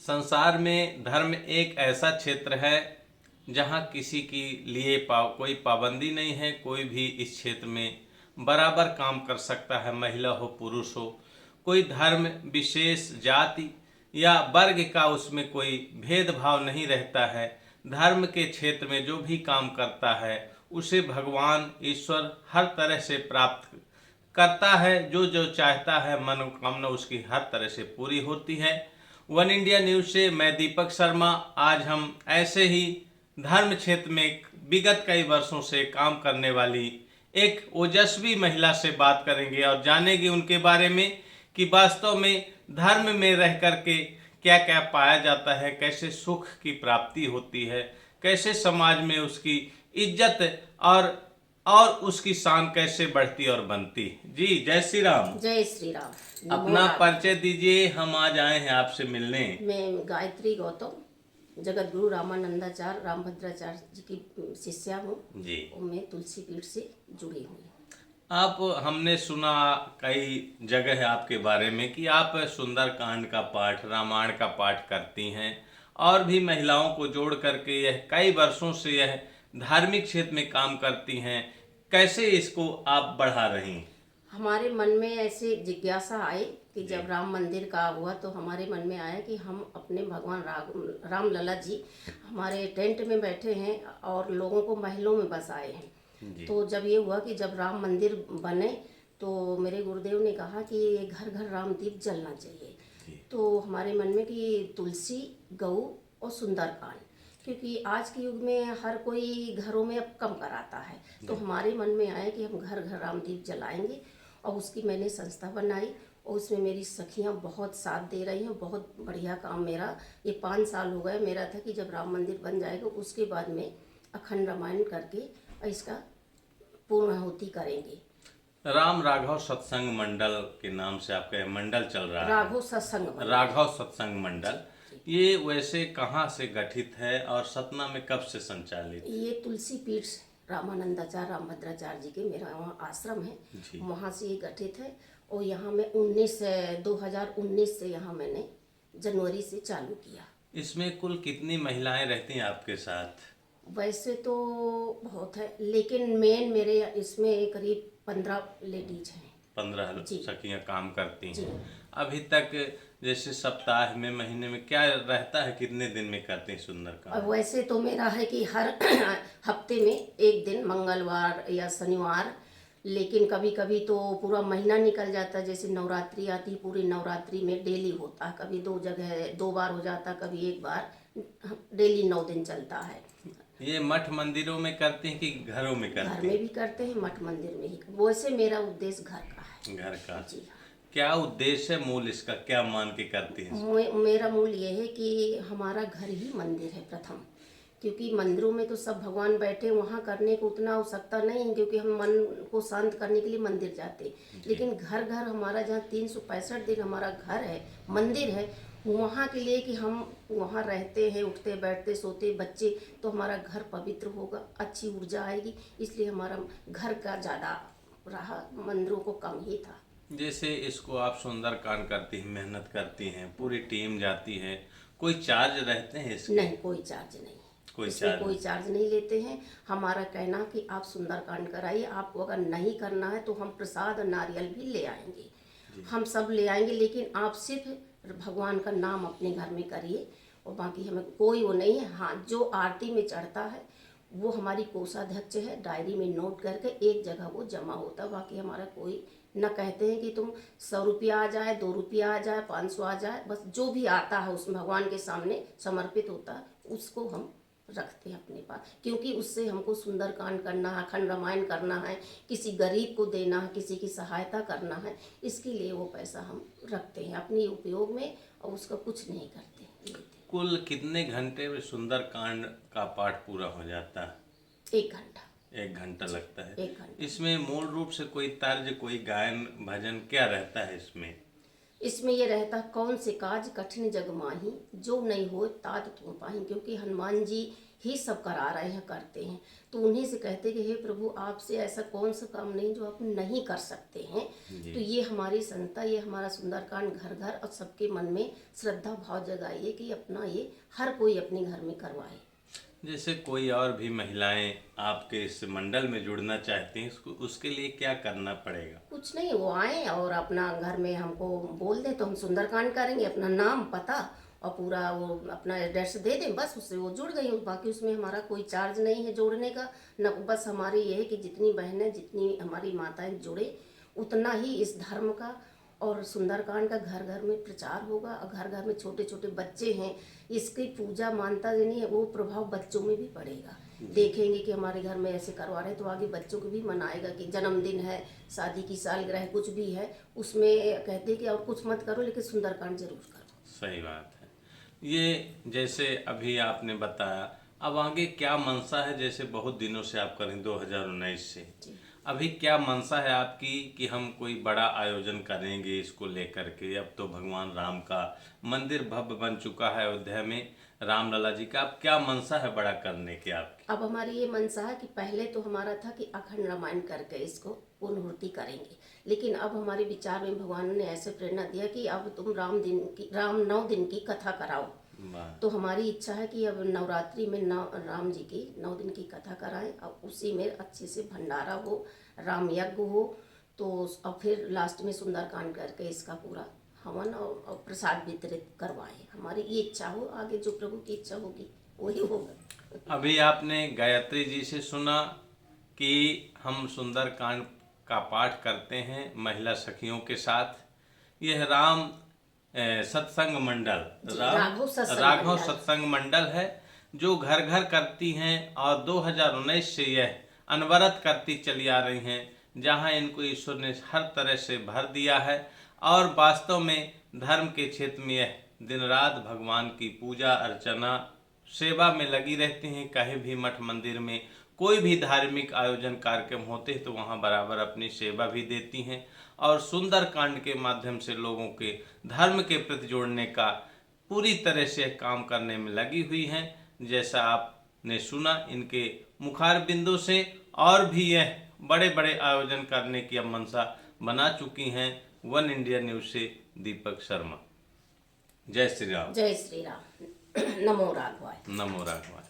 संसार में धर्म एक ऐसा क्षेत्र है जहाँ किसी के लिए कोई पाबंदी नहीं है। कोई भी इस क्षेत्र में बराबर काम कर सकता है, महिला हो पुरुष हो। कोई धर्म विशेष जाति या वर्ग का उसमें कोई भेदभाव नहीं रहता है। धर्म के क्षेत्र में जो भी काम करता है उसे भगवान ईश्वर हर तरह से प्राप्त करता है। जो जो चाहता है मनोकामना उसकी हर तरह से पूरी होती है। वन इंडिया न्यूज से मैं दीपक शर्मा। आज हम ऐसे ही धर्म क्षेत्र में विगत कई वर्षों से काम करने वाली एक ओजस्वी महिला से बात करेंगे और जानेंगे उनके बारे में कि वास्तव में धर्म में रह करके क्या क्या पाया जाता है, कैसे सुख की प्राप्ति होती है, कैसे समाज में उसकी इज्जत और उसकी शान कैसे बढ़ती और बनती। जी जय श्री राम। जय श्री राम। अपना परिचय दीजिए, हम आज आए हैं आपसे मिलने। मैं गायत्री गौतम जगत गुरु रामानंदाचार्य रामभद्राचार्य जी की शिष्या हूँ जी। और मैं तुलसी पीठ से जुड़ी हुई हूँ। आप हमने सुना कई जगह है आपके बारे में कि आप सुंदरकांड का पाठ, रामायण का पाठ करती हैं और भी महिलाओं को जोड़ करके यह कई वर्षों से यह धार्मिक क्षेत्र में काम करती हैं। कैसे इसको आप बढ़ा रही? हमारे मन में ऐसे जिज्ञासा आई कि जब राम मंदिर का हुआ तो हमारे मन में आया कि हम अपने भगवान राम लला जी हमारे टेंट में बैठे हैं और लोगों को महलों में बसाए हैं। तो जब ये हुआ कि जब राम मंदिर बने तो मेरे गुरुदेव ने कहा कि घर घर राम दीप जलना चाहिए। तो हमारे मन में कि तुलसी, गऊ और सुंदरकांड, क्योंकि आज के युग में हर कोई घरों में अब कम कराता है, तो हमारे मन में आया कि हम घर घर राम दीप जलाएंगे। और उसकी मैंने संस्था बनाई और उसमें मेरी सखियां बहुत साथ दे रही हैं। बहुत बढ़िया काम मेरा ये 5 साल हो गए। मेरा था कि जब राम मंदिर बन जाएगा उसके बाद में अखंड रामायण करके इसका पूर्णाहुति करेंगे। राम राघव सत्संग मंडल के नाम से आपका मंडल चल रहा है। राघव सत्संग मंडल ये वैसे कहाँ से गठित है और सतना में कब से संचालित? ये तुलसी पीठ रामानंदाचार्य रामभद्राचार्य जी के मेरा वहाँ आश्रम है, वहाँ से ये गठित है। और यहाँ में 2019 से यहाँ मैंने जनवरी से चालू किया। इसमें कुल कितनी महिलाएं रहती हैं आपके साथ? वैसे तो बहुत है, लेकिन मेन मेरे इसमें करीब 15 लेडीज हैं। 15 सखियां काम करती हैं अभी तक। जैसे सप्ताह में, महीने में क्या रहता है, कितने दिन में करते हैं सुंदरकांड? वैसे तो मेरा है कि हर हफ्ते में एक दिन, मंगलवार या शनिवार, लेकिन कभी कभी तो पूरा महीना निकल जाता है। जैसे नवरात्रि आती, पूरी नवरात्रि में डेली होता है। कभी 2 जगह 2 बार हो जाता, कभी 1 बार। डेली 9 दिन चलता है। ये मठ मंदिरों में करते हैं कि घरों में करते हैं? घर में भी करते हैं, मठ मंदिर में ही। वैसे मेरा उद्देश्य घर का है। घर का? जी। क्या उद्देश्य है, मूल इसका क्या मान के करती हैं? मेरा मूल ये है कि हमारा घर ही मंदिर है प्रथम, क्योंकि मंदिरों में तो सब भगवान बैठे, वहाँ करने को उतना आवश्यकता नहीं है, क्योंकि हम मन को शांत करने के लिए मंदिर जाते। लेकिन घर घर हमारा जहाँ 365 दिन हमारा घर है, मंदिर है, वहाँ के लिए कि हम वहाँ रहते हैं, उठते बैठते सोते बच्चे, तो हमारा घर पवित्र होगा, अच्छी ऊर्जा आएगी। इसलिए हमारा घर का ज़्यादा रहा, मंदिरों को कम ही था। जैसे इसको आप सुंदरकांड करती हैं, मेहनत करती हैं, पूरी टीम जाती है, कोई चार्ज रहते हैं इसके? नहीं, कोई चार्ज नहीं। कोई चार्ज नहीं लेते हैं। हमारा कहना कि आप सुंदरकांड कराइए, आपको अगर नहीं करना है तो हम प्रसाद और नारियल भी ले आएंगे, हम सब ले आएंगे, लेकिन आप सिर्फ भगवान का नाम अपने घर में करिए। और बाकी हमें कोई वो नहीं है। हाँ, जो आरती में चढ़ता है वो हमारी कोषाध्यक्ष है, डायरी में नोट करके एक जगह वो जमा होता है। बाकी हमारा कोई न कहते हैं कि तुम 100 रुपया आ जाए, 2 रुपया आ जाए, 500 आ जाए, बस जो भी आता है उस भगवान के सामने समर्पित होता है, उसको हम रखते हैं अपने पास। क्योंकि उससे हमको सुंदरकांड करना है, अखंड रामायण करना है, किसी गरीब को देना है, किसी की सहायता करना है, इसके लिए वो पैसा हम रखते हैं अपने उपयोग में और उसका कुछ नहीं करते। कुल कितने घंटे में सुंदरकांड का पाठ पूरा हो जाता है? 1 घंटा। 1 घंटा लगता है। 1 घंटा। इसमें मूल रूप से कोई तर्ज, कोई गायन भजन क्या रहता है इसमें? इसमें ये रहता, कौन से काज कठिन जग माही, जो नहीं हो तात तुम पाही। क्योंकि हनुमान जी ही सब करा रहे हैं, करते हैं। तो उन्हीं से कहते कि हे प्रभु, आपसे ऐसा कौन सा काम नहीं जो आप नहीं कर सकते हैं। तो ये हमारी संस्था, ये हमारा सुंदरकांड घर घर और सबके मन में श्रद्धा भाव जगाइए कि अपना ये हर कोई अपने घर में करवाए। जैसे कोई और भी महिलाएं आपके इस मंडल में जुड़ना चाहती हैं, उसके लिए क्या करना पड़ेगा? कुछ नहीं, वो आए और अपना घर में हमको बोल दें तो हम सुंदरकांड करेंगे, अपना नाम पता और पूरा वो अपना एड्रेस दे दें, बस उससे वो जुड़ गई। बाकी उसमें हमारा कोई चार्ज नहीं है जोड़ने का न, बस हमारी ये है कि जितनी बहनें, जितनी हमारी माताएं जुड़े उतना ही इस धर्म का और सुंदरकांड का घर घर में प्रचार होगा। और घर घर में छोटे छोटे बच्चे हैं, इसकी पूजा मानता जो नहीं है वो प्रभाव बच्चों में भी पड़ेगा। देखेंगे कि हमारे घर में ऐसे करवा रहे हैं तो आगे बच्चों को भी मनाएगा कि जन्मदिन है, शादी की सालगिरह कुछ भी है, उसमें कहते हैं कि और कुछ मत करो लेकिन सुंदरकांड जरूर करो। सही बात है। ये जैसे अभी आपने बताया, अब आगे क्या मंशा है? जैसे बहुत दिनों से आप करें 2019 से, अभी क्या मंशा है आपकी कि हम कोई बड़ा आयोजन करेंगे इसको लेकर के? अब तो भगवान राम का मंदिर भव्य बन चुका है अयोध्या में, रामलला जी का। अब क्या मंशा है बड़ा करने की आपकी? अब हमारी ये मनसा है कि पहले तो हमारा था कि अखंड रामायण करके इसको पूर्णपूर्ति करेंगे, लेकिन अब हमारे विचार में भगवान ने ऐसे प्रेरणा दिया कि अब तुम राम 9 दिन की कथा कराओ। तो हमारी इच्छा है कि अब नवरात्रि में राम जी की 9 दिन की कथा कराएं और उसी में अच्छे से भंडारा हो, राम यज्ञ हो, तो और फिर लास्ट में सुंदरकांड करके इसका पूरा हवन और प्रसाद वितरित करवाएं। हमारी ये इच्छा हो, आगे जो प्रभु की इच्छा होगी वही होगा। अभी आपने गायत्री जी से सुना कि हम सुंदरकांड का पाठ करते हैं महिला सखियों के साथ। यह राम सत्संग मंडल, राघव सत्संग मंडल है जो घर घर करती हैं और 2019 से यह अनवरत करती चली आ रही हैं, जहां इनको ईश्वर ने हर तरह से भर दिया है और वास्तव में धर्म के क्षेत्र में यह दिन रात भगवान की पूजा अर्चना सेवा में लगी रहती हैं। कहीं भी मठ मंदिर में कोई भी धार्मिक आयोजन कार्यक्रम होते हैं तो वहाँ बराबर अपनी सेवा भी देती हैं और सुंदरकांड के माध्यम से लोगों के धर्म के प्रति जोड़ने का पूरी तरह से काम करने में लगी हुई हैं। जैसा आपने सुना इनके मुखार बिंदु से, और भी यह बड़े बड़े आयोजन करने की अब मंशा बना चुकी हैं। वन इंडिया न्यूज से दीपक शर्मा। जय श्री राम। जय श्री राम। नमो राघवाय। नमो राघवाय।